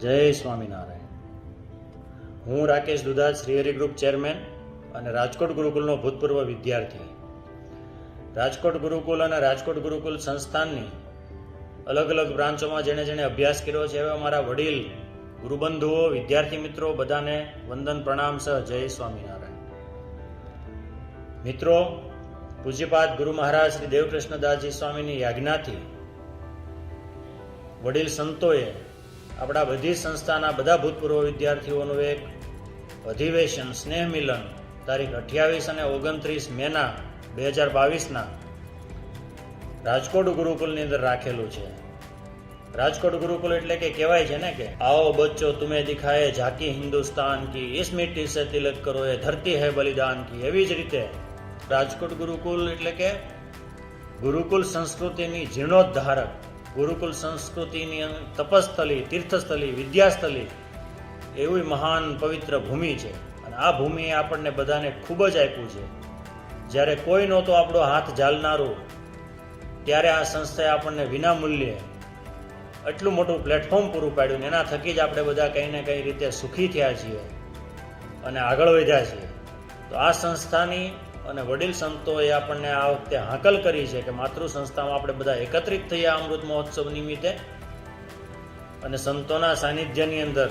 જય સ્વામિનારાયણ. હું Rakesh Dudhat, Shrihari group chairman અને રાજકોટ ગુરુકુલનો ભૂતપૂર્વ વિદ્યાર્થી. રાજકોટ ગુરુકુલ અને રાજકોટ ગુરુકુલ સંસ્થાનની અલગ અલગ બ્રાન્ચોમાં જેણે જેણે અભ્યાસ કર્યો છે એવા મારા વડીલ ગુરુબંધુઓ, વિદ્યાર્થી મિત્રો બધાને વંદન પ્રણામ સહ જય સ્વામિનારાયણ. મિત્રો, પૂજ્યપાદ ગુરુ મહારાજ શ્રી દેવકૃષ્ણદાસજી સ્વામીની યાજ્ઞાથી વડીલ સંતોએ આપણા બધી સંસ્થાના બધા ભૂતપૂર્વ વિદ્યાર્થીઓનું એક અધિવેશન સ્નેહ મિલન તારીખ 28 અને 29 મેના 2022ના રાજકોટ ગુરુકુલની અંદર રાખેલું છે. રાજકોટ ગુરુકુલ એટલે કે કહેવાય છે ને કે આવો બચ્ચો તુમે દિખાએ ઝાંકી હિન્દુસ્તાન કી, ઇસ મિટ્ટી સે તિલક કરો એ ધરતી હૈ બલિદાન કી. એવી જ રીતે રાજકોટ ગુરુકુલ એટલે કે ગુરુકુલ સંસ્કૃતિની જીર્ણોદ્ધારક, ગુરુકુલ સંસ્કૃતિની તપસ્થલી, તીર્થસ્થલી, વિદ્યાસ્થલી એવી મહાન પવિત્ર ભૂમિ છે. અને આ ભૂમિએ આપણને બધાને ખૂબ જ આપ્યું છે. જ્યારે કોઈ નહોતો આપણો હાથ ઝાલનારું, ત્યારે આ સંસ્થાએ આપણને વિના મૂલ્યે એટલું મોટું પ્લેટફોર્મ પૂરું પાડ્યું ને એના થકી જ આપણે બધા કંઈ ને કંઈ રીતે સુખી થયા છીએ અને આગળ વધ્યા છીએ. તો આ સંસ્થાની અને વડીલ સંતોએ આપણને આ વખતે હાકલ કરી છે કે માતૃ સંસ્થામાં આપણે બધા એકત્રિત થયા અમૃત મહોત્સવ નિમિત્તે અને સંતોના સાનિધ્યની અંદર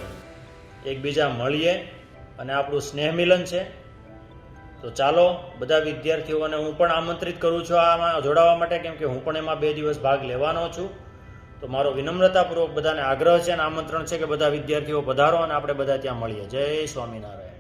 એકબીજા મળીએ અને આપણું સ્નેહ મિલન છે. તો ચાલો બધા વિદ્યાર્થીઓને હું પણ આમંત્રિત કરું છું આમાં જોડાવા માટે, કેમ કે હું પણ એમાં 2 દિવસ ભાગ લેવાનો છું. તો મારો વિનમ્રતાપૂર્વક બધાને આગ્રહ છે અને આમંત્રણ છે કે બધા વિદ્યાર્થીઓ પધારો અને આપણે બધા ત્યાં મળીએ. જય સ્વામિનારાયણ.